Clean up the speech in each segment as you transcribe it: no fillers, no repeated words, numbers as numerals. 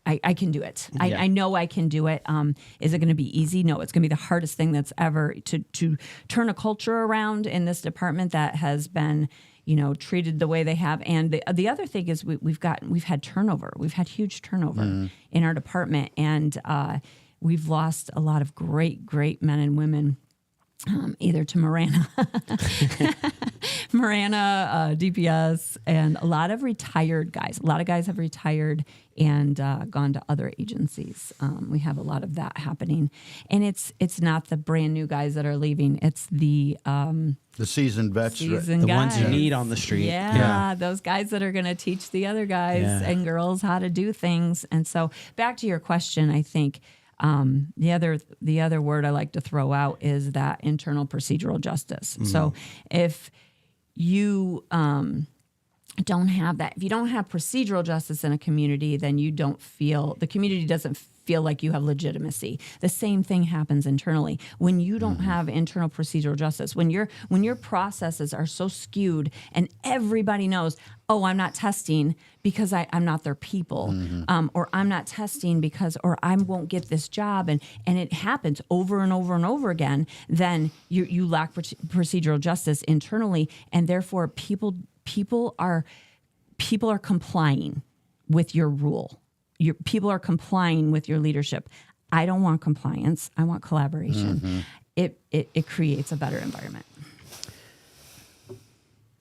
I can do it. Yeah. I know I can do it. Is it going to be easy? No, it's going to be the hardest thing that's ever to turn a culture around in this department that has been, treated the way they have. And the other thing is we've had turnover. We've had huge turnover in our department, and we've lost a lot of great men and women. Either to Marana, DPS, and a lot of retired guys. A lot of guys have retired and gone to other agencies. We have a lot of that happening, and it's not the brand new guys that are leaving. It's the seasoned vets, the ones you need on the street. Yeah, those guys that are going to teach the other guys and girls how to do things. And so, back to your question, I think. The other word I like to throw out is that internal procedural justice. So if you don't have that, if you don't have procedural justice in a community, then the community doesn't feel like you have legitimacy. The same thing happens internally. When you don't have internal procedural justice, when your processes are so skewed and everybody knows, oh, I'm not testing because I'm not their people, or I'm not testing or I won't get this job, and it happens over and over and over again, then you lack procedural justice internally, and therefore people are complying with your rule. People are complying with your leadership. I don't want compliance. I want collaboration. It creates a better environment.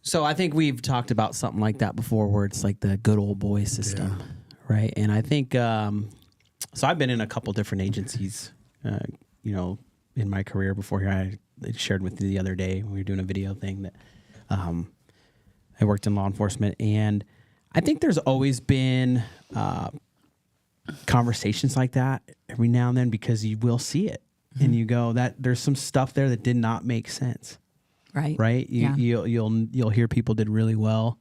So I think we've talked about something like that before, where it's like the good old boy system, right? And I think so. I've been in a couple different agencies, in my career before here. I shared with you the other day when we were doing a video thing that I worked in law enforcement, and I think there's always been conversations like that every now and then, because you will see it and you go, that there's some stuff there that did not make sense. Right. You'll hear people did really well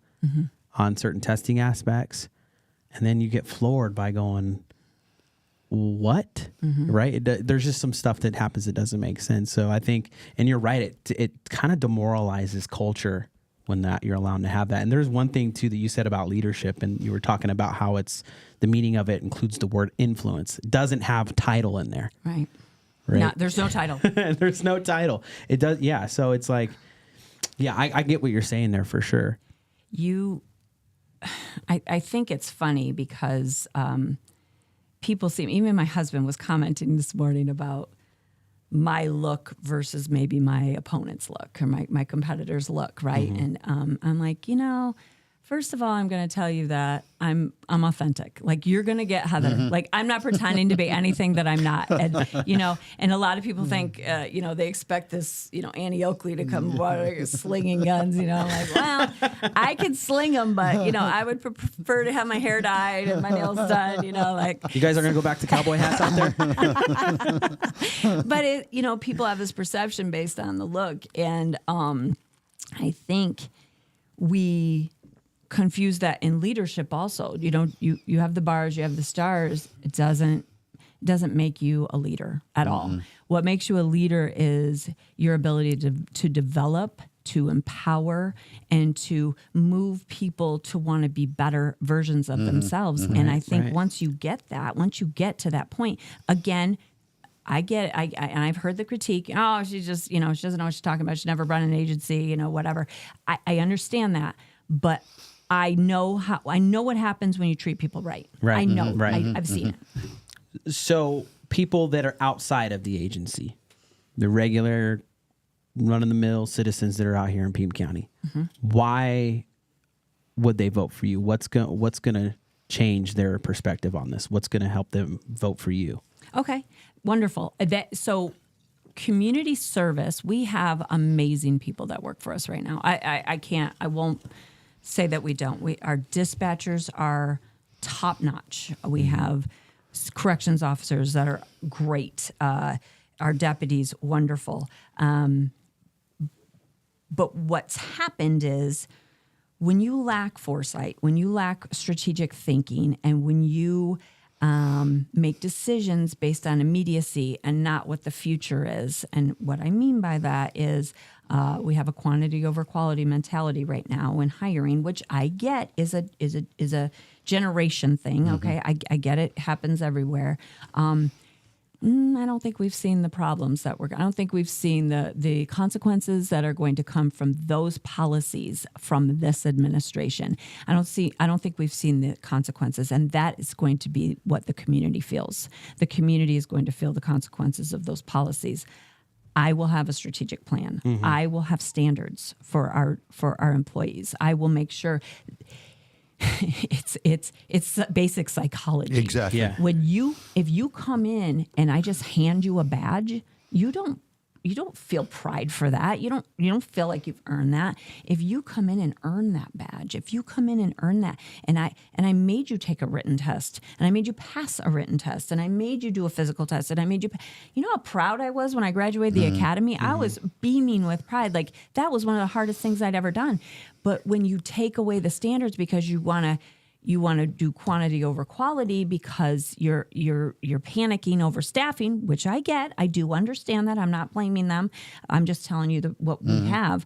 on certain testing aspects, and then you get floored by going, what? Right. There's just some stuff that happens that doesn't make sense. So I think, and you're right, it kind of demoralizes culture when that you're allowed to have that. And there's one thing too that you said about leadership, and you were talking about how it's the meaning of it includes the word influence. It doesn't have title in there. Right. There's no title. There's no title. It does. Yeah. So it's like, I get what you're saying there for sure. I think it's funny because people seem, even my husband was commenting this morning about my look versus maybe my opponent's look or my competitor's look, right? And I'm like, first of all, I'm going to tell you that I'm authentic. Like, you're going to get Heather. Like, I'm not pretending to be anything that I'm not. And, and a lot of people think, they expect this, Annie Oakley to come slinging guns, I'm like, well, I can sling them, but, I would prefer to have my hair dyed and my nails done, like. You guys are going to go back to cowboy hats out there? But people have this perception based on the look. And I think we confuse that in leadership also. You have the bars, you have the stars. It doesn't make you a leader at all. What makes you a leader is your ability to develop, to empower, and to move people to want to be better versions of themselves. And I think once you get to that point, again, and I've heard the critique. Oh, she just, she doesn't know what she's talking about. She's never run an agency, whatever. I understand that, but I know what happens when you treat people right. I know. I've seen it. So people that are outside of the agency, the regular run-of-the-mill citizens that are out here in Pima County, why would they vote for you? What's going to change their perspective on this? What's going to help them vote for you? Okay, wonderful. So community service, we have amazing people that work for us right now. I won't say that we don't. Our dispatchers are top notch. We have corrections officers that are great. Our deputies, wonderful. But what's happened is when you lack foresight, when you lack strategic thinking, and when you make decisions based on immediacy and not what the future is. And what I mean by that is we have a quantity over quality mentality right now in hiring, which I get is a generation thing. Okay, I get it happens everywhere. I don't think we've seen the problems I don't think we've seen the consequences that are going to come from those policies from this administration. I don't think we've seen the consequences, and that is going to be what the community feels. The community is going to feel the consequences of those policies. I will have a strategic plan. I will have standards for our employees. I will make sure. It's basic psychology. Exactly. Yeah. If you come in and I just hand you a badge, you don't feel pride for that. You don't feel like you've earned that. If you come in and earn that badge, if you come in and earn that, and I made you take a written test, and I made you pass a written test, and I made you do a physical test, and I made you, you know how proud I was when I graduated the academy? I was beaming with pride. Like that was one of the hardest things I'd ever done. But when you take away the standards because you want to do quantity over quality because you're panicking over staffing, which I get. I do understand that. I'm not blaming them. I'm just telling you what we have.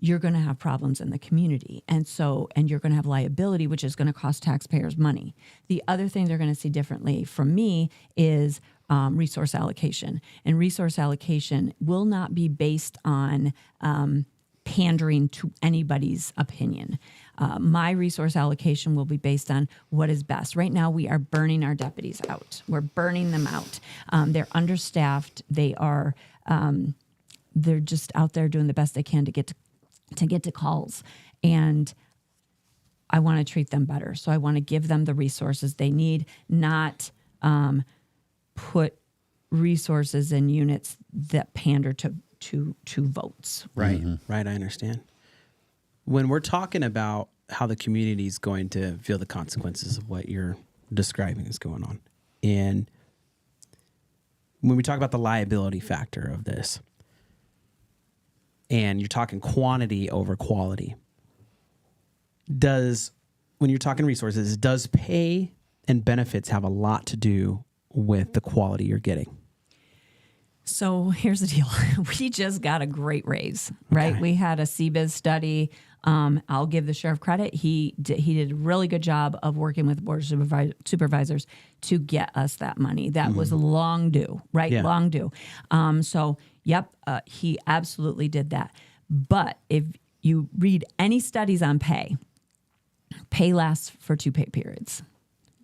You're going to have problems in the community. And you're going to have liability, which is going to cost taxpayers money. The other thing they're going to see differently from me is resource allocation. And resource allocation will not be based on pandering to anybody's opinion. My resource allocation will be based on what is best. Right now, we are burning our deputies out. We're burning them out. They're understaffed. They're just out there doing the best they can to get to calls. And I want to treat them better. So I want to give them the resources they need, not put resources in units that pander to votes. Right. Right. I understand. When we're talking about how the community is going to feel the consequences of what you're describing is going on, and when we talk about the liability factor of this, and you're talking quantity over quality, when you're talking resources, does pay and benefits have a lot to do with the quality you're getting? So here's the deal. We just got a great raise, right? Okay. We had a CBIZ study. I'll give the sheriff credit. He did a really good job of working with board of supervisors to get us that money. That was long due, right? Yeah. Long due. He absolutely did that. But if you read any studies on pay lasts for 2 pay periods.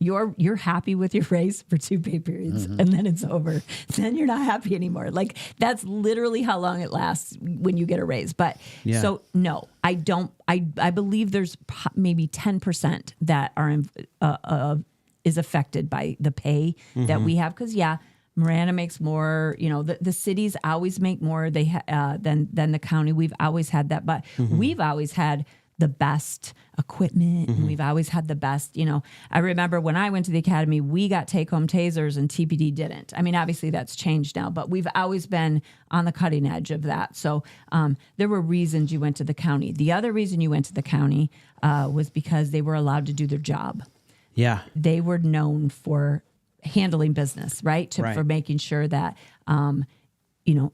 You're happy with your raise for 2 pay periods, and then it's over. Then you're not happy anymore. Like that's literally how long it lasts when you get a raise. But so no, I don't. I believe there's maybe 10% that are is affected by the pay that we have. Because Marana makes more. You know, the cities always make more than the county. We've always had that, but we've always had the best equipment, and we've always had the best, I remember when I went to the academy, we got take-home tasers and TPD didn't. I mean, obviously that's changed now, but we've always been on the cutting edge of that. So there were reasons you went to the county. The other reason you went to the county was because they were allowed to do their job. Yeah. They were known for handling business, right? For making sure that,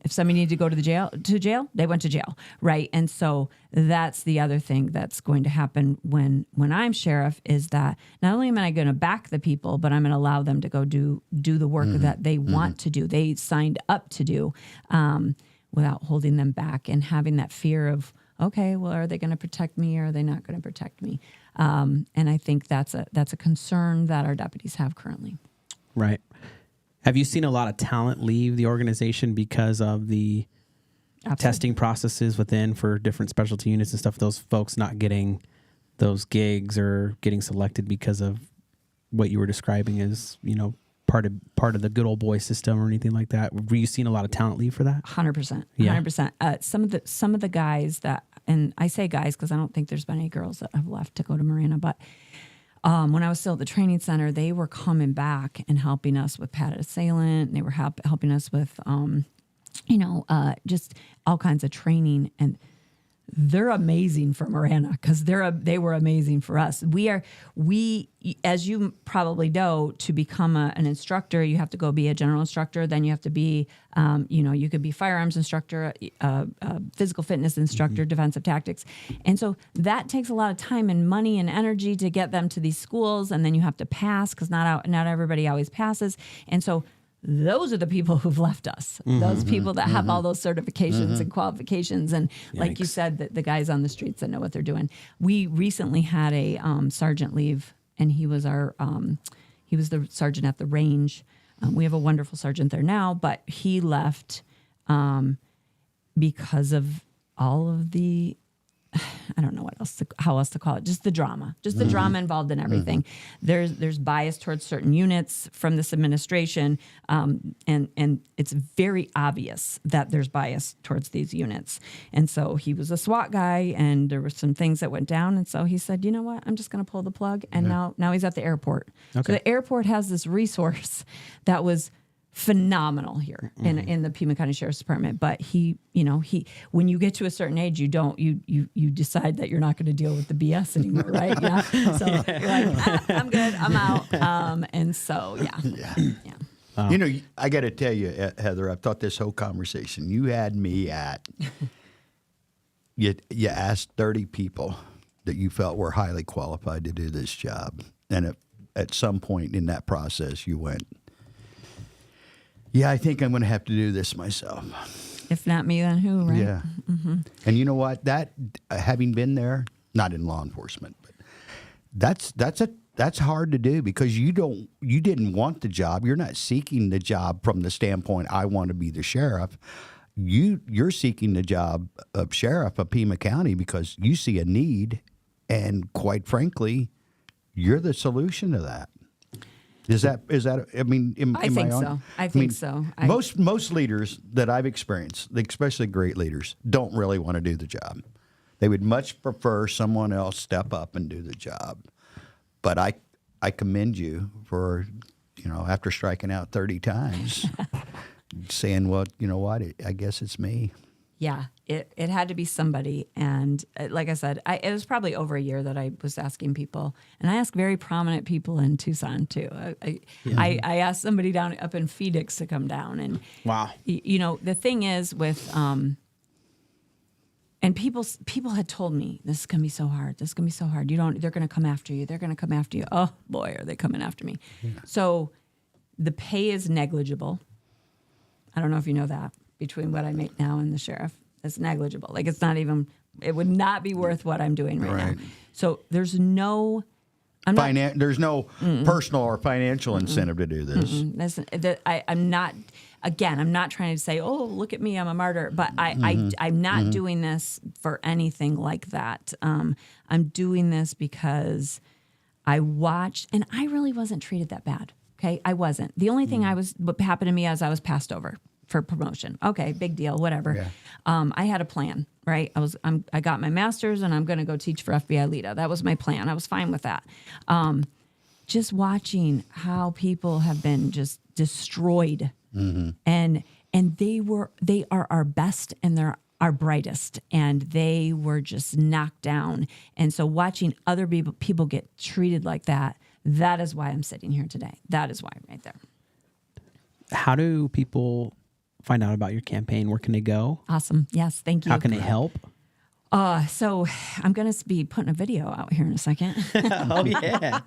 if somebody needed to go to jail, they went to jail, right? And so that's the other thing that's going to happen when I'm sheriff is that not only am I going to back the people, but I'm going to allow them to go do the work that they want to do, they signed up to do, without holding them back and having that fear of, okay, well, are they going to protect me or are they not going to protect me? And I think that's a concern that our deputies have currently. Right. Have you seen a lot of talent leave the organization because of the testing processes within for different specialty units and stuff? Those folks not getting those gigs or getting selected because of what you were describing as, part of the good old boy system or anything like that? Were you seeing a lot of talent leave for that? 100%. Yeah. 100%. Some of the guys that, and I say guys because I don't think there's been any girls that have left to go to Marana, but when I was still at the training center, they were coming back and helping us with padded assailant. And they were helping us with, just all kinds of training. And they're amazing for Marana because they were amazing for us. We, as you probably know, to become an instructor, you have to go be a general instructor. Then you have to be, you could be firearms instructor, physical fitness instructor, defensive tactics. And so that takes a lot of time and money and energy to get them to these schools. And then you have to pass because not everybody always passes. And so those are the people who've left us. Those people that have all those certifications and qualifications. And like you said, the guys on the streets that know what they're doing. We recently had a sergeant leave, and he was the sergeant at the range. We have a wonderful sergeant there now, but he left because of all of the, I don't know how else to call it. Just the drama involved in everything. There's bias towards certain units from this administration, and it's very obvious that there's bias towards these units. And so he was a SWAT guy, and there were some things that went down. And so he said, you know what, I'm just going to pull the plug. And now he's at the airport. Okay. So the airport has this resource that was phenomenal here in the Pima County Sheriff's Department. But he, when you get to a certain age, you decide that you're not going to deal with the BS anymore, right? Yeah. So you're like, I'm good, I'm out. And so, yeah. I got to tell you, Heather, I've thought this whole conversation, you had me at, you asked 30 people that you felt were highly qualified to do this job. And at some point in that process, you went, yeah, I think I'm going to have to do this myself. If not me, then who, right? Yeah. And you know what? That having been there, not in law enforcement, but that's hard to do because you didn't want the job. You're not seeking the job from the standpoint I want to be the sheriff. You're seeking the job of sheriff of Pima County because you see a need, and quite frankly, you're the solution to that. Is that? I mean, I think so. I think so. Most leaders that I've experienced, especially great leaders, don't really want to do the job. They would much prefer someone else step up and do the job. But I commend you for, after striking out 30 times, saying, well, you know what? I guess it's me. Yeah, it had to be somebody. And like I said, it was probably over a year that I was asking people. And I asked very prominent people in Tucson, too. I asked somebody up in Phoenix to come down. And, wow. The thing is with, and people had told me, this is going to be so hard. This is going to be so hard. They're going to come after you. They're going to come after you. Oh, boy, are they coming after me. Yeah. So the pay is negligible. I don't know if you know that. Between what I make now and the sheriff, it's negligible. Like it would not be worth what I'm doing right now. So there's no, there's no personal or financial incentive to do this. Listen, I'm not trying to say, oh, look at me, I'm a martyr. But I'm not doing this for anything like that. I'm doing this because I watched, and I really wasn't treated that bad. Okay, I wasn't. The only thing what happened to me is I was passed over for promotion. Okay, big deal, whatever. Yeah. I had a plan, right? I got my master's and I'm going to go teach for FBI LEDA. That was my plan. I was fine with that. Just watching how people have been just destroyed, and they are our best and they're our brightest, and they were just knocked down. And so watching other people get treated like that is why I'm sitting here today. That is why I'm right there. How do people find out about your campaign? Where can they go? Awesome. Yes, thank you. How can they help? So I'm going to be putting a video out here in a second. Oh, yeah.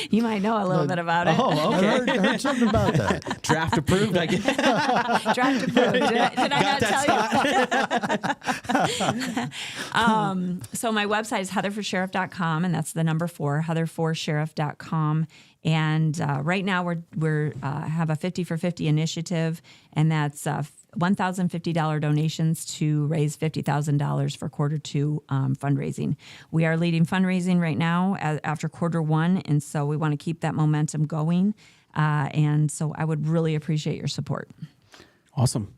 You might know a little bit about it. Oh, okay. I heard something about that. Draft approved, I guess. Draft approved. Did I not tell you? So my website is heatherforsheriff.com, and that's the number 4, heatherforsheriff.com. And right now we're have a 50 for 50 initiative, and that's $1,050 donations to raise $50,000 for Q2 fundraising. We are leading fundraising right now after Q1, and so we want to keep that momentum going. And so I would really appreciate your support. Awesome.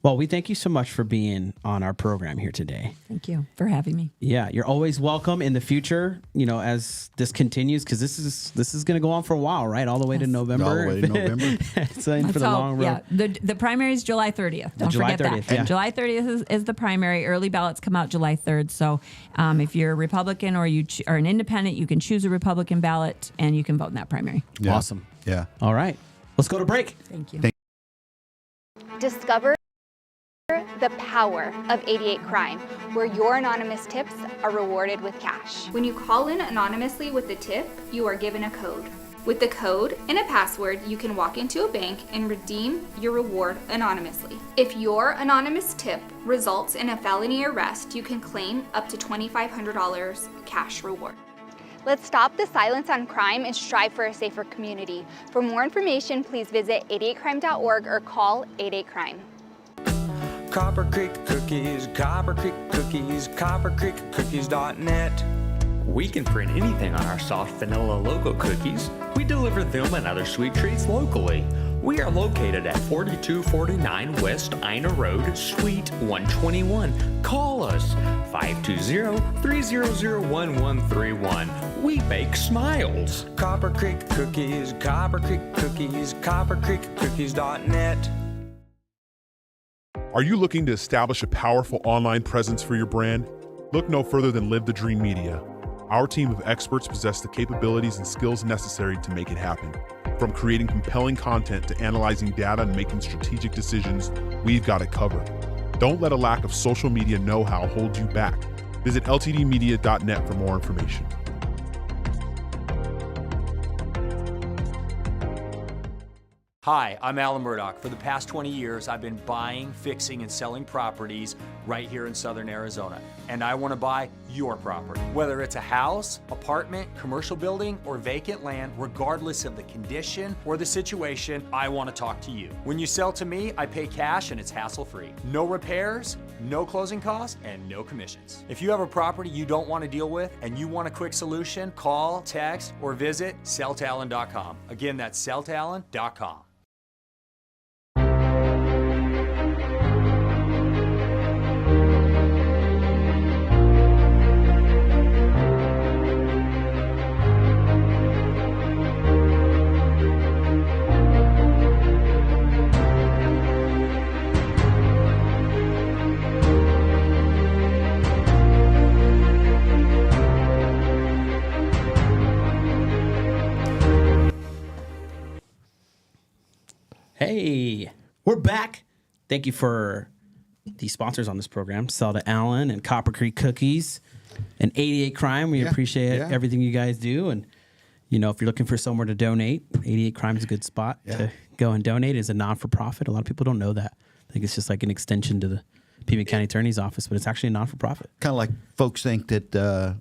Well, we thank you so much for being on our program here today. Thank you for having me. Yeah, you're always welcome in the future, as this continues, because this is going to go on for a while, right? All the way to November. All the way to November. It's in for the long road. Yeah, the primary is July 30th. Don't July forget 30th, that. yeah. July 30th is the primary. Early ballots come out July 3rd. So if you're a Republican or you are an independent, you can choose a Republican ballot and you can vote in that primary. Yeah. Awesome. Yeah. All right. Let's go to break. Thank you. Discover the power of 88 Crime, where your anonymous tips are rewarded with cash. When you call in anonymously with a tip, you are given a code. With the code and a password, you can walk into a bank and redeem your reward anonymously. If your anonymous tip results in a felony arrest, you can claim up to $2,500 cash reward. Let's stop the silence on crime and strive for a safer community. For more information, please visit 88crime.org or call 88crime. Copper Creek Cookies, Copper Creek Cookies, CopperCreekCookies.net. We can print anything on our soft vanilla logo cookies. We deliver them and other sweet treats locally. We are located at 4249 West Ina Road, Suite 121. Call us 520-300-1131. We bake smiles. Copper Creek Cookies, Copper Creek Cookies, CopperCreekCookies.net. Are you looking to establish a powerful online presence for your brand? Look no further than Live the Dream Media. Our team of experts possess the capabilities and skills necessary to make it happen. From creating compelling content to analyzing data and making strategic decisions, we've got it covered. Don't let a lack of social media know-how hold you back. Visit ltdmedia.net for more information. Hi, I'm Alan Murdoch. For the past 20 years, I've been buying, fixing, and selling properties right here in Southern Arizona. And I want to buy your property. Whether it's a house, apartment, commercial building, or vacant land, regardless of the condition or the situation, I want to talk to you. When you sell to me, I pay cash and it's hassle-free. No repairs, no closing costs, and no commissions. If you have a property you don't want to deal with and you want a quick solution, call, text, or visit selltalon.com. Again, that's selltalon.com. Hey, we're back. Thank you for the sponsors on this program, Zelda Allen and Copper Creek Cookies and 88 Crime. We appreciate everything you guys do. And, if you're looking for somewhere to donate, 88 Crime is a good spot to go and donate. It's a non-for-profit. A lot of people don't know that. I think it's just like an extension to the Pima County Attorney's Office, but it's actually a non-for-profit. Kind of like folks think that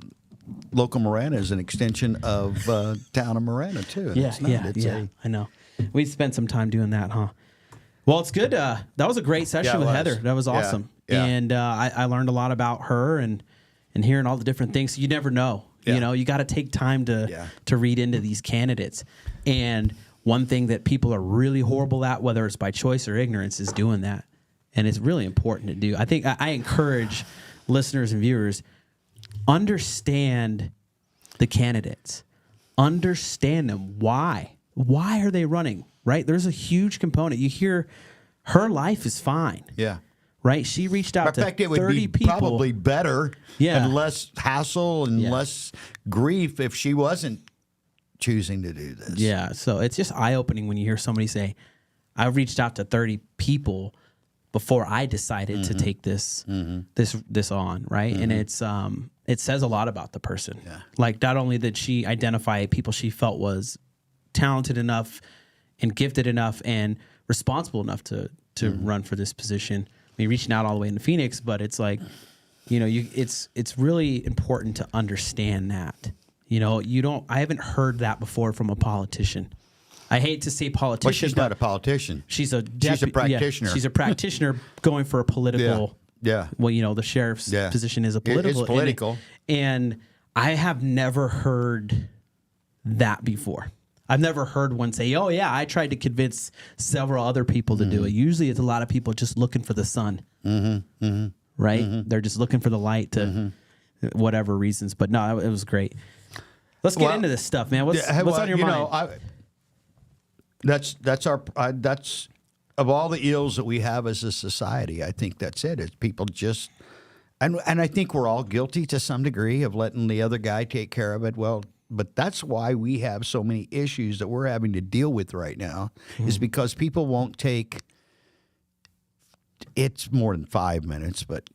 local Marana is an extension of town of Marana, too. And it's not. I know. We spent some time doing that, huh? Well, it's good. That was a great session with Heather. That was awesome. Yeah. And I learned a lot about her and hearing all the different things. You never know. Yeah. You got to take time to read into these candidates. And one thing that people are really horrible at, whether it's by choice or ignorance, is doing that. And it's really important to do. I think I encourage listeners and viewers, understand the candidates. Understand them. Why? Why are they running, right? There's a huge component. You hear her life is fine. Yeah. Right? She reached out to 30 it would be people. probably better and less hassle and less grief if she wasn't choosing to do this. Yeah. So it's just eye-opening when you hear somebody say, I reached out to 30 people before I decided to take this on, right? And it's it says a lot about the person. Yeah. Like, not only did she identify people she felt was talented enough and gifted enough and responsible enough to run for this position. I mean, reaching out all the way into Phoenix, but it's like, it's really important to understand that. I haven't heard that before from a politician. I hate to say politician. But she's not a politician. She's a practitioner. She's a practitioner going for a political. Yeah. Well, the sheriff's position is a political. It's political. And I have never heard that before. I've never heard one say, "Oh yeah, I tried to convince several other people to do it." Usually, it's a lot of people just looking for the sun, right? They're just looking for the light to whatever reasons. But no, it was great. Let's get into this stuff, man. What's on your mind? That's of all the ills that we have as a society. I think that's it. It's people just, and I think we're all guilty to some degree of letting the other guy take care of it. Well, but that's why we have so many issues that we're having to deal with right now, is because people won't take. It's more than 5 minutes, but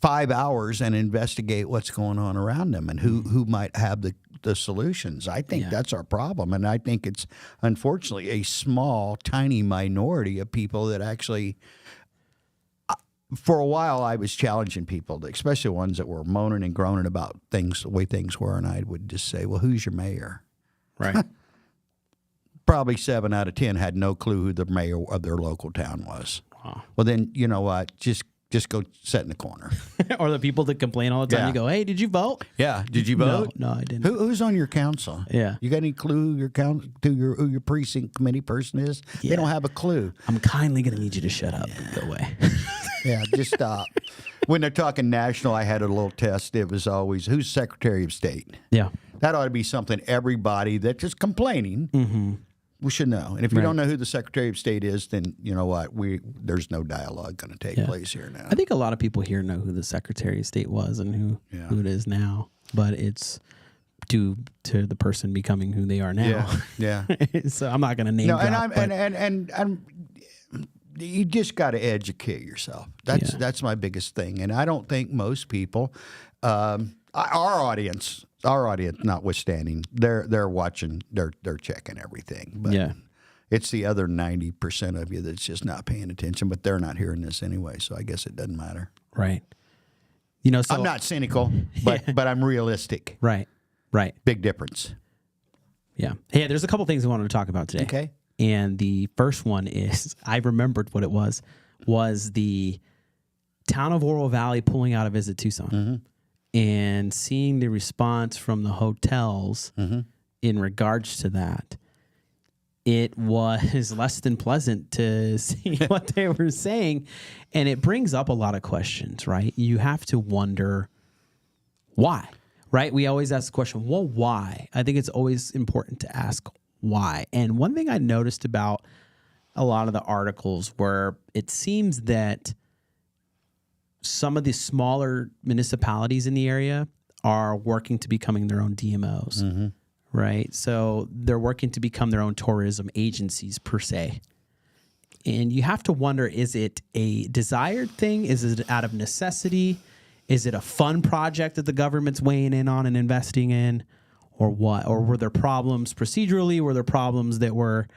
5 hours and investigate what's going on around them and who might have the solutions. I think that's our problem. And I think it's unfortunately a small, tiny minority of people that actually, for a while I was challenging people, especially ones that were moaning and groaning about things, the way things were. And I would just say, well, who's your mayor? Right. Probably 7 out of 10 had no clue who the mayor of their local town was. Wow. Well, then, you know what? Just go sit in the corner. Or the people that complain all the time. You go, "Hey, did you vote?" Yeah, did you vote? No, I didn't. Who's on your council? Yeah, you got any clue who your precinct committee person is? Yeah. They don't have a clue. I'm kindly going to need you to shut up and go away. Yeah, just stop. When they're talking national, I had a little test. It was always, who's Secretary of State? Yeah, that ought to be something everybody that's just complaining. We should know. And if you don't know who the Secretary of State is, then you know what? There's no dialogue going to take place here now. I think a lot of people here know who the Secretary of State was and who it is now, but it's due to the person becoming who they are now. Yeah. So I'm not going to name drop. And you just got to educate yourself. That's my biggest thing. And I don't think most people, our audience notwithstanding, they're watching, they're checking everything. But it's the other 90% of you that's just not paying attention, but they're not hearing this anyway, so I guess it doesn't matter. Right. You know, so I'm not cynical, but I'm realistic. Right. Big difference. Yeah. Hey, there's a couple things I wanted to talk about today. Okay. And the first one is, I remembered what it was the town of Oro Valley pulling out of Visit Tucson. And seeing the response from the hotels in regards to that, it was less than pleasant to see what they were saying. And it brings up a lot of questions, right? You have to wonder why, right? We always ask the question, well, why? I think it's always important to ask why. And one thing I noticed about a lot of the articles where it seems that some of the smaller municipalities in the area are working to becoming their own DMOs, right? So they're working to become their own tourism agencies per se. And you have to wonder, is it a desired thing? Is it out of necessity? Is it a fun project that the government's weighing in on and investing in? Or what? Or were there problems procedurally? Were there problems that were,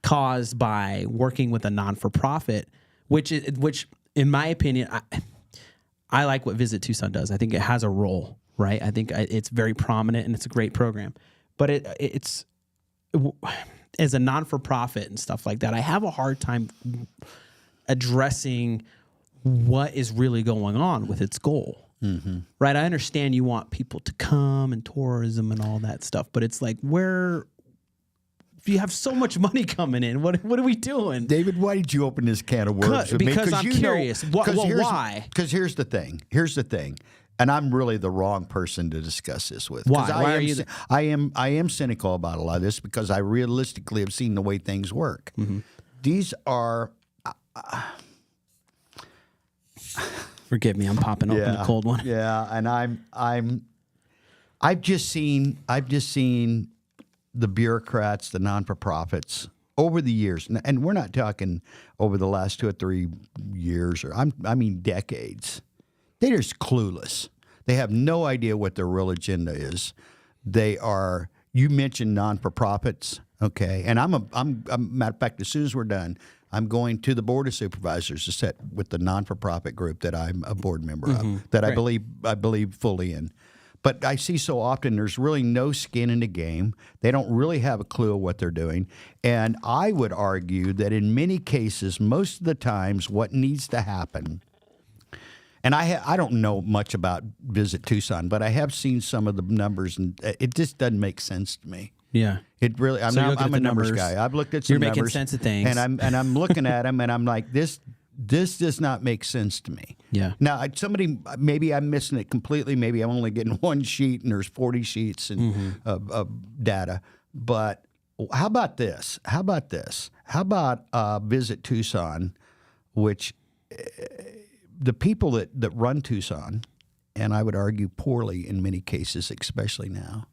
caused by working with a non-for-profit, which in my opinion, I like what Visit Tucson does. I think it has a role, right? I think it's very prominent and it's a great program. But it's as a non-for-profit and stuff like that, I have a hard time addressing what is really going on with its goal, right? I understand you want people to come and tourism and all that stuff, but it's like, if you have so much money coming in, what are we doing? David, why did you open this can of worms with me? Because I'm curious. Why? Because here's the thing. And I'm really the wrong person to discuss this with. Why? Why are you? I am cynical about a lot of this because I realistically have seen the way things work. These are. Forgive me, I'm popping open a cold one. Yeah, and I've just seen the bureaucrats, the non-for-profits over the years, and we're not talking over the last 2 or 3 years, or I mean decades. They're just clueless. They have no idea what their real agenda is. They are. You mentioned non-for-profits, okay? And matter of fact, as soon as we're done, I'm going to the Board of Supervisors to sit with the non-for-profit group that I'm a board member of, that I believe fully in. But I see so often there's really no skin in the game. They don't really have a clue of what they're doing. And I would argue that in many cases, most of the times, what needs to happen, and I don't know much about Visit Tucson, but I have seen some of the numbers, and it just doesn't make sense to me. Yeah. It really. I'm a numbers guy. I've looked at some numbers. You're making sense of things, and I'm looking at them, and I'm like, this does not make sense to me. Yeah. Now, maybe I'm missing it completely. Maybe I'm only getting one sheet, and there's 40 sheets of data. But how about this? How about Visit Tucson, which the people that run Tucson, and I would argue poorly in many cases, especially now.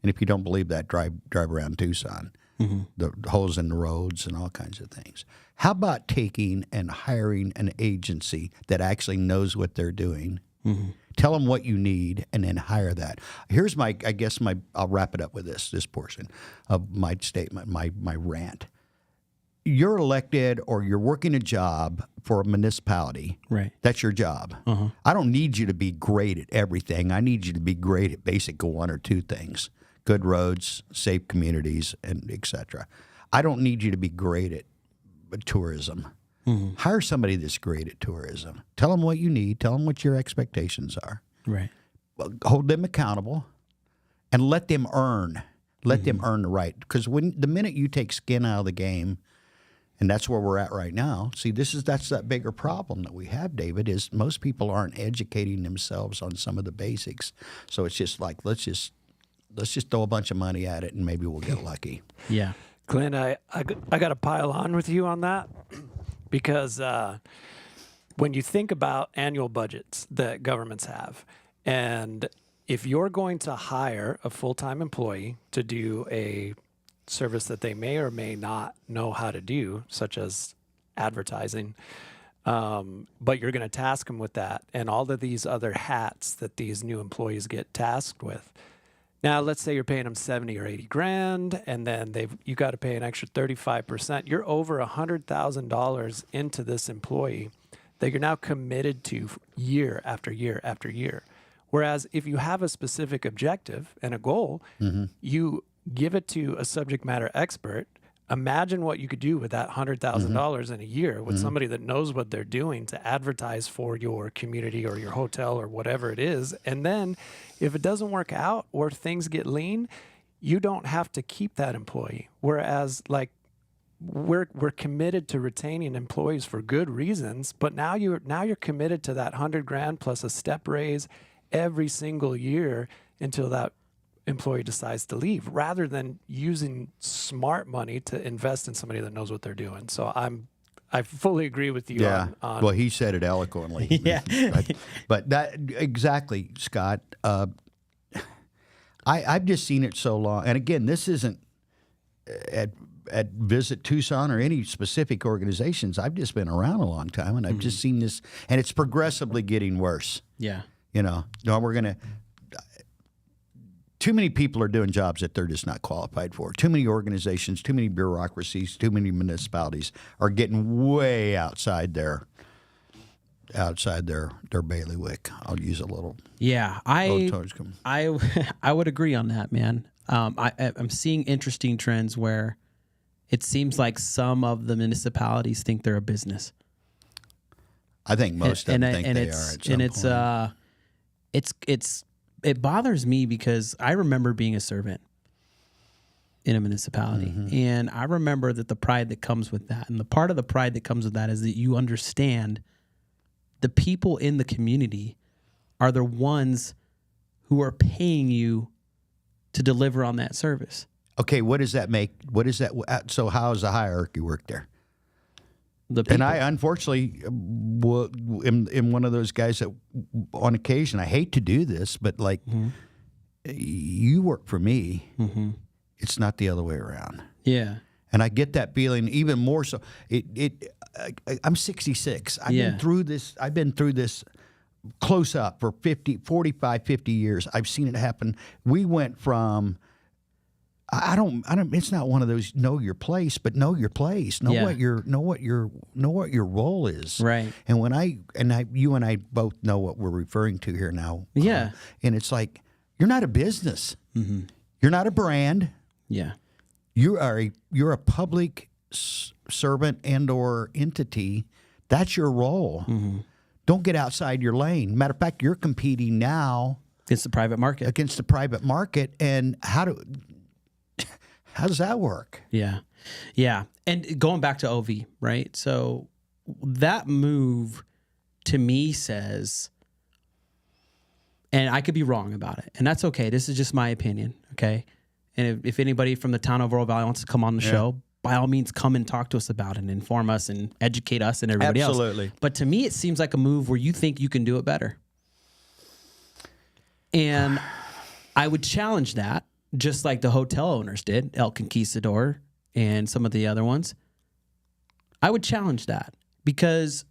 And if you don't believe that, drive around Tucson, the holes in the roads and all kinds of things. How about taking and hiring an agency that actually knows what they're doing? Tell them what you need, and then hire that. Here's I'll wrap it up with this portion of my statement, my rant. You're elected or you're working a job for a municipality. Right. That's your job. I don't need you to be great at everything. I need you to be great at basic one or two things. Good roads, safe communities, and et cetera. I don't need you to be great at tourism. Hire somebody that's great at tourism. Tell them what you need. Tell them what your expectations are. Right. Hold them accountable, and let them earn. Let them earn the right. Because the minute you take skin out of the game, and that's where we're at right now. See, that's that bigger problem that we have, David, is most people aren't educating themselves on some of the basics. So it's just like let's just throw a bunch of money at it, and maybe we'll get lucky. Yeah. Glenn, I got to pile on with you on that, because when you think about annual budgets that governments have, and if you're going to hire a full-time employee to do a service that they may or may not know how to do, such as advertising, but you're going to task them with that and all of these other hats that these new employees get tasked with. Now, let's say you're paying them 70 or 80 grand, and then you got to pay an extra 35%. You're over $100,000 into this employee that you're now committed to year after year after year. Whereas if you have a specific objective and a goal, you give it to a subject matter expert. Imagine what you could do with that $100,000 in a year with somebody that knows what they're doing to advertise for your community or your hotel or whatever it is. And then if it doesn't work out or things get lean, you don't have to keep that employee. Whereas like we're committed to retaining employees for good reasons, but now you're committed to that $100,000 plus a step raise every single year until that employee decides to leave, rather than using smart money to invest in somebody that knows what they're doing. So I fully agree with you. Yeah. on Well, he said it eloquently. Yeah. But that exactly, Scott. I've just seen it so long. And again, this isn't at Visit Tucson or any specific organizations. I've just been around a long time, and I've just seen this, and it's progressively getting worse. Yeah. No, too many people are doing jobs that they're just not qualified for. Too many organizations, too many bureaucracies, too many municipalities are getting way outside their bailiwick. I'll use a little. Yeah, I would agree on that, man. I'm seeing interesting trends where it seems like some of the municipalities think they're a business. I think most of them think they are at some point. It bothers me because I remember being a servant in a municipality, and I remember that the pride that comes with that, and the part of the pride that comes with that is that you understand the people in the community are the ones who are paying you to deliver on that service. Okay, what does that make? What is that? So how does the hierarchy work there? And I unfortunately am one of those guys that on occasion, I hate to do this, but like you work for me, it's not the other way around. Yeah. And I get that feeling even more so. I'm 66. I've been through this close up for 45, 50 years. I've seen it happen. We went from I don't. It's not one of those know your place, but know your place. Know what your role is. Right. And you and I both know what we're referring to here now. Yeah. And it's like you're not a business. You're not a brand. Yeah. You're a public servant and or entity. That's your role. Don't get outside your lane. Matter of fact, you're competing now against the private market. And How does that work? Yeah. Yeah. And going back to OV, right? So that move to me says, and I could be wrong about it, and that's okay. This is just my opinion, okay? And if anybody from the town of Oro Valley wants to come on the show, by all means, come and talk to us about it and inform us and educate us and everybody else. Absolutely. But to me, it seems like a move where you think you can do it better. And I would challenge that, just like the hotel owners did, El Conquistador and some of the other ones. I would challenge that because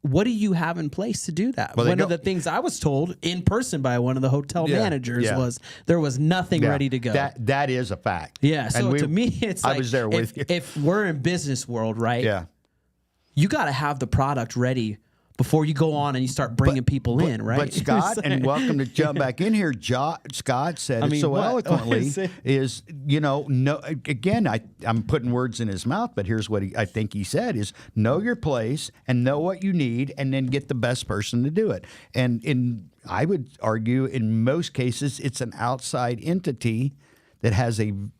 what do you have in place to do that? Well, one of the things I was told in person by one of the hotel managers was there was nothing ready to go. That is a fact. Yeah. So to me, it's like, I was there with you. If we're in business world, right? Yeah. You got to have the product ready before you go on and you start bringing people in, right? But Scott, and welcome to jump back in here. Scott said it so eloquently. Is no. Again, I'm putting words in his mouth, but here's what I think he said: is know your place and know what you need, and then get the best person to do it. And I would argue, in most cases, it's an outside entity that has the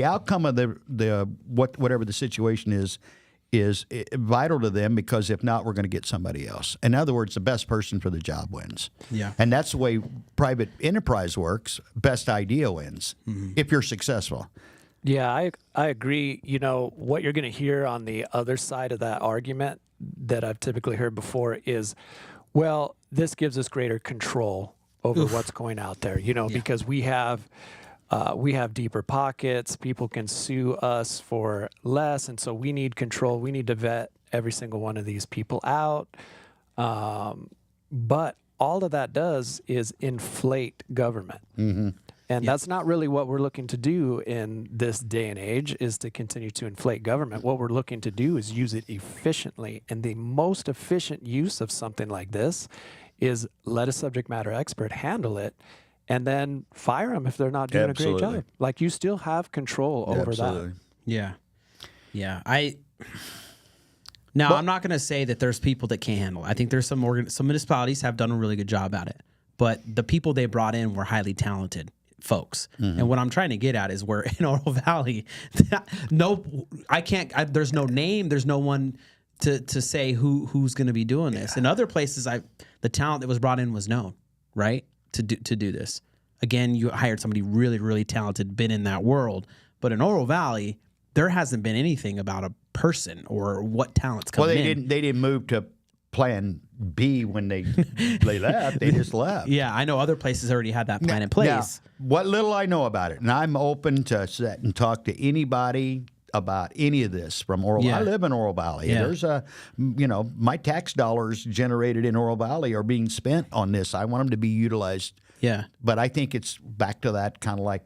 outcome of whatever the situation is vital to them, because if not, we're going to get somebody else. In other words, the best person for the job wins. Yeah. And that's the way private enterprise works. Best idea wins if you're successful. Yeah, I agree. You know, what you're going to hear on the other side of that argument that I've typically heard before is, well, this gives us greater control over what's going out there, because we have deeper pockets. People can sue us for less, and so we need control. We need to vet every single one of these people out. But all of that does is inflate government. Mm-hmm. And that's not really what we're looking to do in this day and age, is to continue to inflate government. What we're looking to do is use it efficiently. And the most efficient use of something like this is let a subject matter expert handle it, and then fire them if they're not doing a great job. Like, you still have control over that. Yeah. Yeah. I'm not going to say that there's people that can't handle it. I think there's some municipalities have done a really good job at it, but the people they brought in were highly talented folks. Mm-hmm. And what I'm trying to get at is we're in Oro Valley. There's no name. There's no one to say who's going to be doing this. In other places, the talent that was brought in was known, right? To do this. Again, you hired somebody really, really talented, been in that world. But in Oro Valley, there hasn't been anything about a person or what talents come in. They didn't move to plan B when they left. They just left. Yeah, I know other places already had that plan in place. Now, what little I know about it, and I'm open to sit and talk to anybody about any of this from Oro. I live in Oro Valley. Yeah. There's my tax dollars generated in Oro Valley are being spent on this. I want them to be utilized. Yeah. But I think it's back to that kind of like,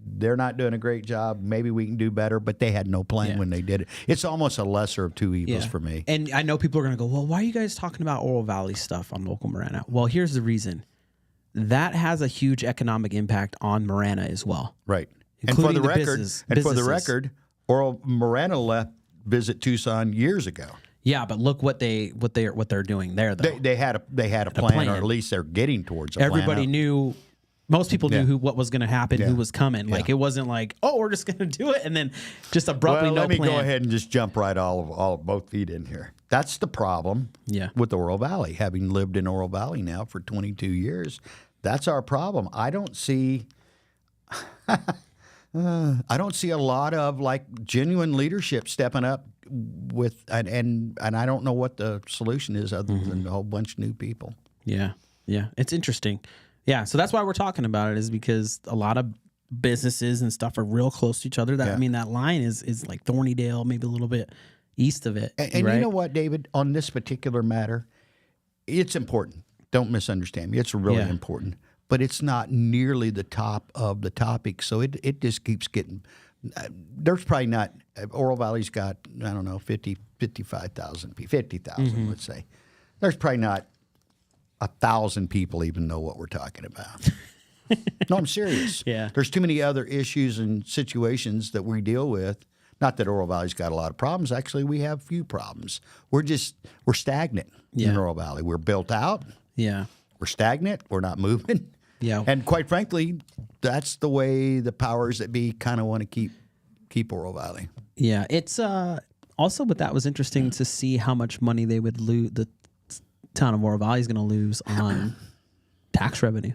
they're not doing a great job. Maybe we can do better, but they had no plan when they did it. It's almost a lesser of two evils for me. And I know people are going to go, well, why are you guys talking about Oro Valley stuff on Local Marana? Well, here's the reason. That has a huge economic impact on Marana as well. Right. And for the record, Marana left Visit Tucson years ago. Yeah, but look what they're doing there, though. They had a plan, or at least they're getting towards a plan. Everybody knew. Most people knew what was going to happen, who was coming. Like, it wasn't like, oh, we're just going to do it, and then just abruptly no plan. Let me go ahead and just jump right both feet in here. That's the problem with Oro Valley. Having lived in Oro Valley now for 22 years, that's our problem. I don't see a lot of like genuine leadership stepping up with, and I don't know what the solution is other than a whole bunch of new people. Yeah, it's interesting. Yeah, so that's why we're talking about it, is because a lot of businesses and stuff are real close to each other. I mean, that line is like Thornydale, maybe a little bit east of it. And right? You know what, David? On this particular matter, it's important. Don't misunderstand me. It's really important. But it's not nearly the top of the topic, so it just keeps getting. There's probably not. Oro Valley's got, I don't know, 55,000 people, 50,000, let's say. There's probably not 1,000 people even know what we're talking about. No, I'm serious. Yeah. There's too many other issues and situations that we deal with. Not that Oro Valley's got a lot of problems. Actually, we have few problems. We're stagnant in Oro Valley. We're built out. Yeah. We're stagnant. We're not moving. Yeah. And quite frankly, that's the way the powers that be kind of want to keep Oro Valley. Yeah, it's also, but that was interesting to see how much money they would lose. The town of Oro Valley is going to lose on tax revenue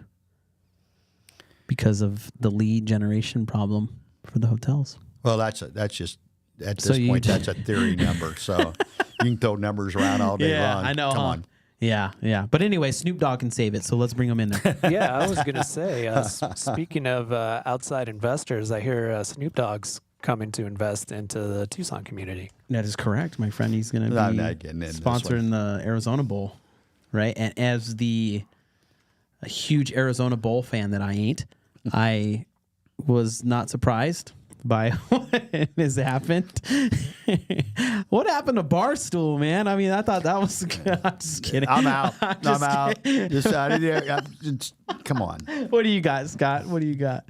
because of the lead generation problem for the hotels. Well, that's just at this point that's a theory number. So you can throw numbers around all day long. I know. Come on. Yeah. But anyway, Snoop Dogg can save it, so let's bring him in there. Yeah, I was going to say, speaking of outside investors, I hear Snoop Dogg's coming to invest into the Tucson community. That is correct, my friend. He's going to I'm be not getting into this sponsoring the Arizona Bowl, right? And as a huge Arizona Bowl fan that I ain't, I was not surprised by what has happened. What happened to Barstool, man? I mean, I thought that was good. I'm just kidding. I'm out. I'm out. Just out of there. Come on. What do you got, Scott? What do you got?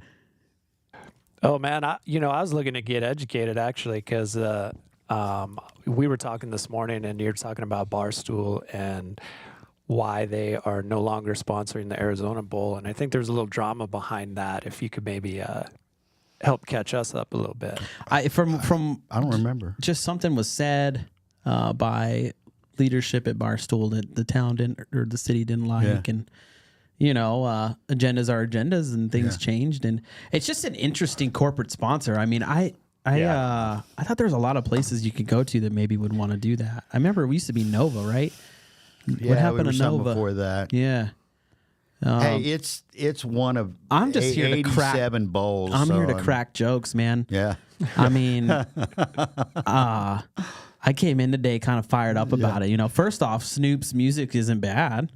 Oh man, I was looking to get educated actually because we were talking this morning, and you're talking about Barstool and why they are no longer sponsoring the Arizona Bowl, and I think there's a little drama behind that. If you could maybe help catch us up a little bit. I don't remember. Just something was said by leadership at Barstool that the town didn't or the city didn't like, and agendas are agendas, and things changed, and it's just an interesting corporate sponsor. I mean, I thought there was a lot of places you could go to that maybe would want to do that. I remember it used to be Nova, right? Yeah, what happened we were to Nova before that? Yeah. Hey, it's one of I'm just here to 87 bowls. I'm here to crack jokes, man. Yeah. I mean, I came in today kind of fired up about it. First off, Snoop's music isn't bad.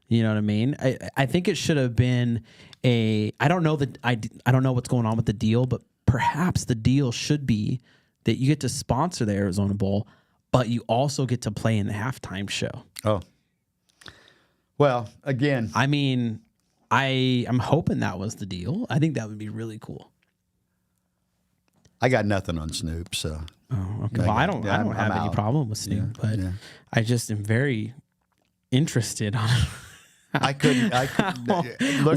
You know what I mean? I think it should have been I don't know what's going on with the deal, but perhaps the deal should be that you get to sponsor the Arizona Bowl, but you also get to play in the halftime show. Oh. Well, again, I mean, I'm hoping that was the deal. I think that would be really cool. I got nothing on Snoop, so. Oh, okay. Well, I don't have any problem with Snoop, but I just am very interested on. I couldn't.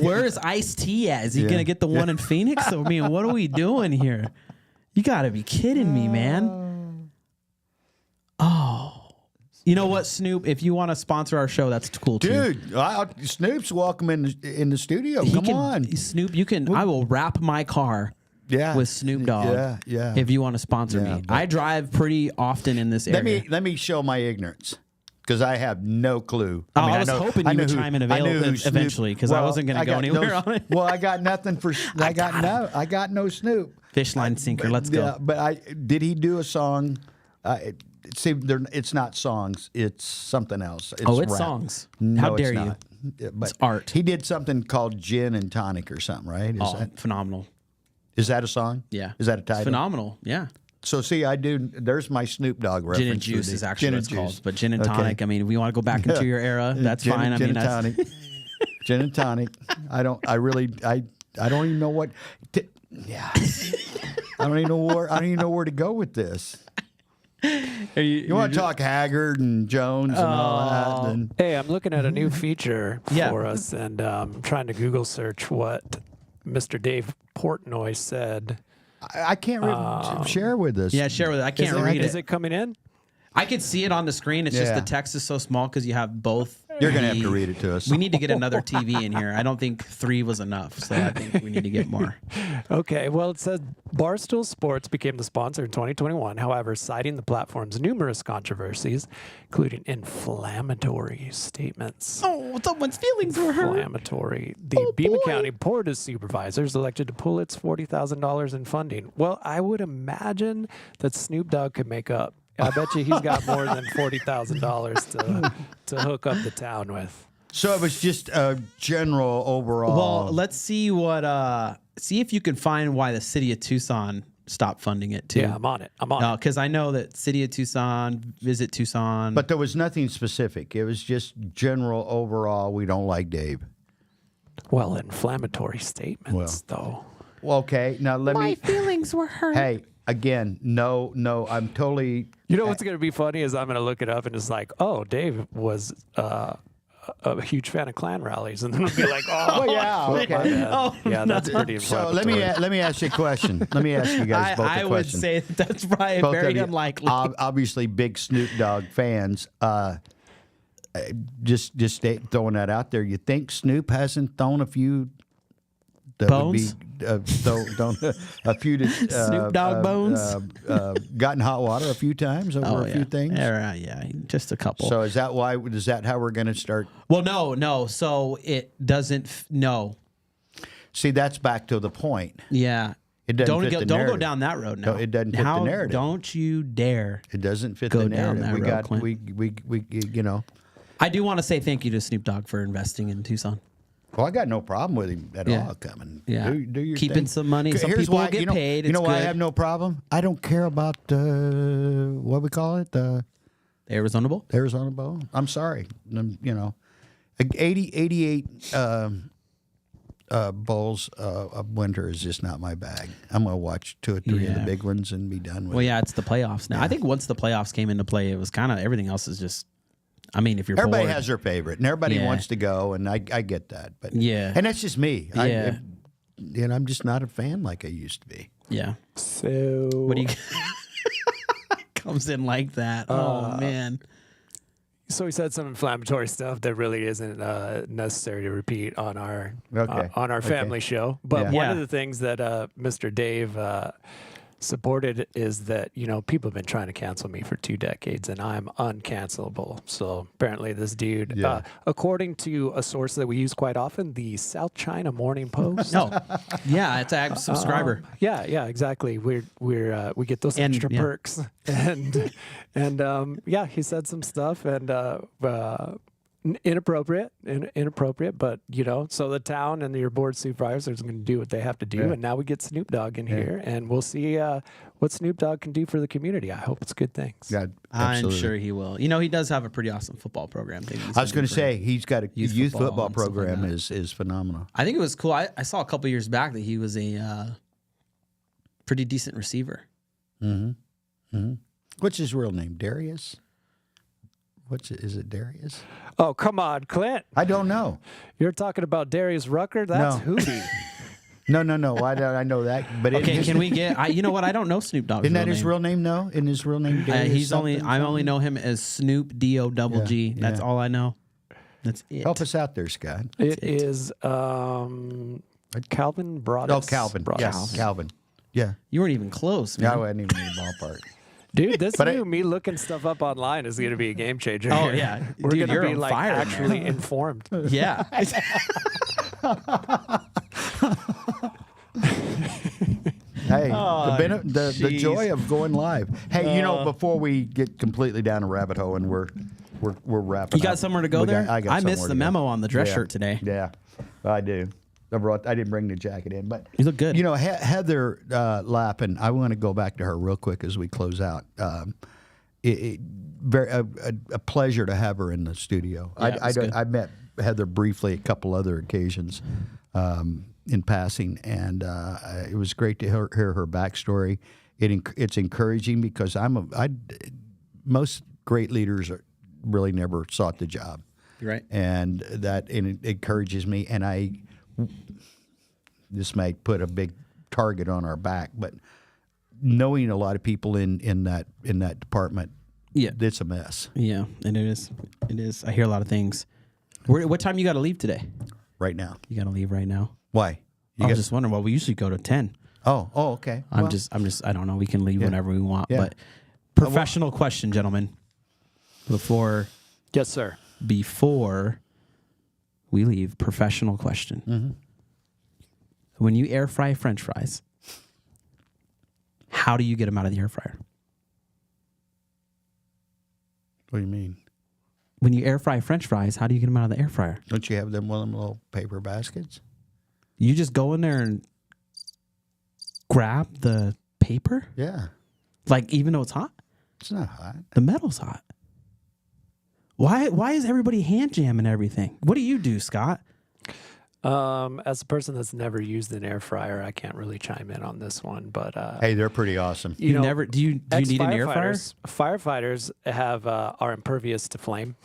Where's Ice-T at? Is he gonna get the one in Phoenix? I mean, what are we doing here? You got to be kidding me, man. Oh. You know what, Snoop? If you want to sponsor our show, that's cool too. Dude, Snoop's welcome in the studio. Come on. Snoop, you can. I will wrap my car with Snoop Dogg. Yeah. If you want to sponsor me. I drive pretty often in this area. Let me show my ignorance, because I have no clue. I was hoping you would chime in eventually, because I wasn't going to go anywhere on it. Well, I got nothing for. I got no Snoop. Fish, line, sinker. Let's go. Yeah, but did he do a song? See, it's not songs. It's something else. It's it's rap. Songs. No, How dare it's not. you? But it's art. He did something called Gin and Tonic or something, right? Is that phenomenal. Is that a song? Yeah. Is that a title? It's phenomenal. Yeah. So see, there's my Snoop Dogg reference. Gin and juice is actually what it's called, but gin and Okay. tonic. I mean, if we want to go back into your era, that's fine. Gin and tonic. Gin and tonic. I don't even know what. I don't even know where to go with this. You want to talk Haggard and Jones and all that? Then. Hey, I'm looking at a new feature for us, and I'm trying to Google search what Mr. Dave Portnoy said. I can't share with us. Yeah, share with us. I can't read it. Is it coming in? I can see it on the screen. It's just the text is so small because you have both. You're going to have to read it to us. We need to get another TV in here. I don't think 3 was enough, so I think we need to get more. Okay, well, it says Barstool Sports became the sponsor in 2021. However, citing the platform's numerous controversies, including inflammatory statements. Oh, someone's feelings were hurt. Inflammatory. The Beaman County Board of Supervisors elected to pull its $40,000 in funding. Well, I would imagine that Snoop Dogg could make up. I bet you he's got more than $40,000 to hook up the town with. So it was just a general overall. Well, let's see see if you can find why the city of Tucson stopped funding it too. Yeah, I'm on it. Because I know that city of Tucson, Visit Tucson. But there was nothing specific. It was just general overall. We don't like Dave. Well, inflammatory statements, though. Well, okay. Now My feelings were hurt. Hey. Again, no, I'm totally. You know what's going to be funny is I'm going to look it up and it's like, oh, Dave was a huge fan of Klan rallies, and then we'll be like, oh yeah, okay. my bad. Yeah, that's pretty So inflammatory. let me ask you a question. Let me ask you guys both a I would question. say that's probably Both very of you, unlikely. Obviously, big Snoop Dogg fans. Just throwing that out there. You think Snoop hasn't thrown a few that Bones? would be thrown a few Snoop Dogg bones? Gotten hot water a few times over a few things. Yeah, just a couple. So is that why? Is that how we're going to start? Well, no. So it doesn't. No. See, that's back to the point. Yeah. It doesn't don't fit go, the don't go narrative. down that road now. No, it doesn't fit the narrative. Don't you dare. It doesn't fit Go the down narrative. that We road, got Clint. we you know. I do want to say thank you to Snoop Dogg for investing in Tucson. Well, I got no problem with him at Yeah. all coming. Yeah. Do your Keeping thing. some money. Some Here's people why, get paid. You know It's why I good. have no problem? I don't care about what we call it, the Arizona Bowl? Arizona Bowl. I'm sorry. You know, 88 bowls of winter is just not my bag. I'm going to watch 2 or 3 of the Yeah. big ones and be done with Well, it. yeah, it's the playoffs now. I think once the playoffs came into play, it was kind of everything else is just. I mean, if you're Everybody bored, has their favorite, and everybody Yeah. wants to go, and I get that. But Yeah. and that's just me. Yeah. And I'm just not a fan like I used to be. yeah. So What do you comes in like that? Oh man. So he said some inflammatory stuff that really isn't necessary to repeat on our family show. But one of the things that Mr. Dave supported is that, you know, people have been trying to cancel me for 2 decades and I'm uncancelable. So apparently this dude, according to a source that we use quite often, the South China Morning Post. No. Yeah, it's a subscriber. Yeah, exactly. We get those extra perks, and yeah, he said some stuff and inappropriate, but you know, so the town and your board of supervisors are going to do what they have to do, and now we get Snoop Dogg in here, and we'll see what Snoop Dogg can do for the community. I hope it's good things. Yeah, I'm absolutely. sure he will. You know, he does have a pretty awesome football program. I was going to say he's got a youth football and stuff like program that. is phenomenal. I think it was cool. I saw a couple years back that he was a pretty decent receiver. What's his real name? Darius? Is it Darius? Oh, come on, Clint. I don't know. You're talking about Darius Rucker? That's No. Hootie. No. I know that. But Okay, can we get? You know what? I don't know Snoop Dogg's Isn't that real his name. real name? No, isn't his real name Darius? I only know him as Snoop D-O-double-G. That's all I know. That's it. Help us out there, Scott. It is Calvin Broadus. Oh, Calvin. Yes, Calvin. Yeah. You weren't even close, Yeah, I man. wasn't even in the ballpark. Dude, this But me looking stuff up online is going to be a game changer. Oh, here. yeah. We're Dude, going to you're be on like fire, man. actually informed. Yeah. Hey, the joy of going live. Hey, you know, before we get completely down a rabbit hole and we're wrapping You got up, somewhere to go there? I I missed somewhere the to memo go. on the dress shirt today. Yeah, I do. I didn't bring the jacket in, but You look good. You know, Heather Lappin. I want to go back to her real quick as we close out. A pleasure to have her in the studio. Yeah, it was good. I met Heather briefly a couple other occasions in passing, and it was great to hear her backstory. It's encouraging because most great leaders really never sought the job, Right. and it encourages me. And this might put a big target on our back, but knowing a lot of people in that department, it's a mess. Yeah, and it is. It is. I hear a lot of things. What time you got to leave today? Right now. You got to leave right now. Why? I was just wondering. Well, we usually go to 10. Oh, okay. I'm just. I don't know. We can leave whenever we want. Yeah. But professional question, gentlemen. Yes, sir. Before we leave, professional question. Mm-hmm. When you air fry French fries, how do you get them out of the air fryer? What do you mean? When you air fry French fries, how do you get them out of the air fryer? Don't you have one of them little paper baskets? You just go in there and grab the paper? Yeah. Like, even though it's hot? It's not hot. The metal's hot. Why is everybody hand jamming everything? What do you do, Scott? As a person that's never used an air fryer, I can't really chime in on this one. But Hey, they're pretty awesome. Do you need an air fryer? Firefighters are impervious to flame,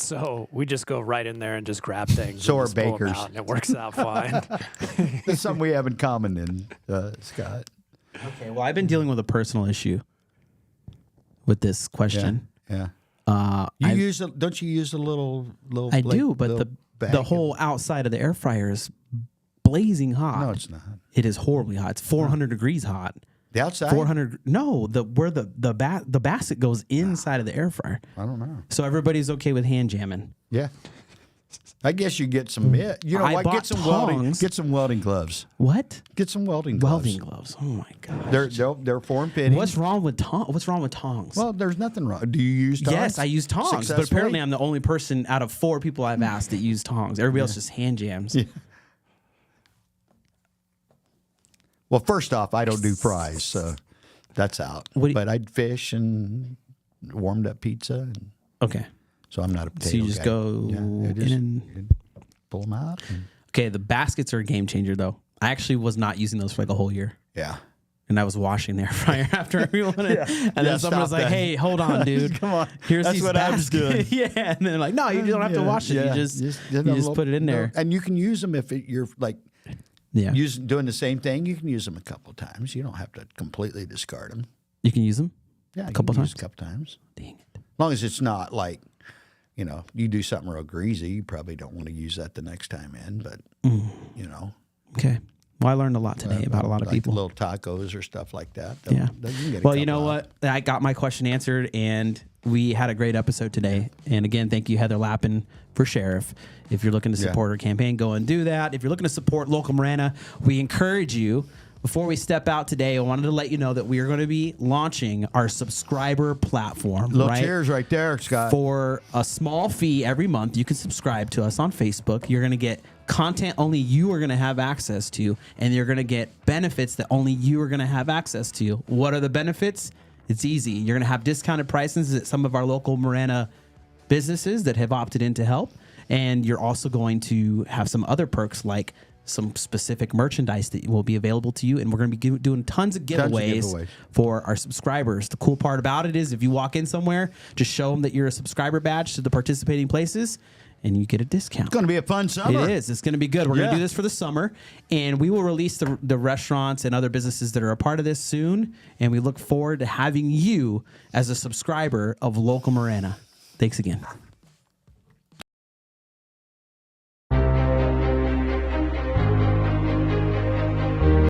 So we just go right in there and just grab things. So and are just pull 'em bakers. out, and it works out fine. That's something we have in common, then, Scott. Okay, well, I've been dealing with a personal issue with this question. Yeah. Don't you use a little? I do, but the whole outside of the air fryer is blazing hot. No, it's not. It is horribly hot. It's 400 degrees hot. The outside? 400. No, where the basket goes inside of the air fryer. I don't know. So everybody's okay with hand jamming. Yeah. I guess you get some. You know I what? bought Get some welding. tongs. Get some welding gloves. What? Get some welding gloves. Welding gloves. Oh my god. They're form fitting. What's wrong with tongs? Well, there's nothing wrong. Do you use tongs? Yes, I use tongs, but Successfully? apparently I'm the only person out of 4 people I've asked that use tongs. Everybody else just hand jams. Yeah. Well, first off, I don't do fries, so that's out. But I'd fish and warmed up pizza. And Okay. so I'm not a potato So you just guy. go in and pull them out. okay. The baskets are a game changer, though. I actually was not using those for like a whole year. Yeah. And I was washing the air fryer after everyone. And then someone was like, that. "Hey, hold on, dude. Come on. Here's That's these what I was baskets." doing. Yeah. And then like, no, you don't have to wash it. Yeah. You just put it in there. And you can use them if you're like Yeah. doing the same thing. You can use them a couple of times. You don't have to completely discard them. You can use them. Yeah, A couple you can use times? a couple times. Dang it. As long as it's not like, you do something real greasy, you probably don't want to use that the next time in. But Okay. Well, I learned a lot today about a lot of like people. little tacos or stuff like that. Yeah. You can get a Well, you know couple out. what? I got my question answered, and we had a great episode today. And again, thank you, Heather Lappin, for sheriff. If you're looking to support her campaign, go and do that. If you're looking to support local Marana, we encourage you. Before we step out today, I wanted to let you know that we are going to be launching our subscriber platform. Little right? cheers right there, Scott. For a small fee every month, you can subscribe to us on Facebook. You're going to get content only you are going to have access to, and you're going to get benefits that only you are going to have access to. What are the benefits? It's easy. You're going to have discounted prices at some of our local Marana businesses that have opted in to help, and you're also going to have some other perks like some specific merchandise that will be available to you, and we're going to be doing tons of giveaways for our subscribers. The cool part about it is if you walk in somewhere, just show them that you're a subscriber badge to the participating places, and you get a discount. It's going to be a fun summer. It is. It's going to be good. We're going to do this for the summer, and we will release the restaurants and other businesses that are a part of this soon, and we look forward to having you as a subscriber of Local Marana. Thanks again.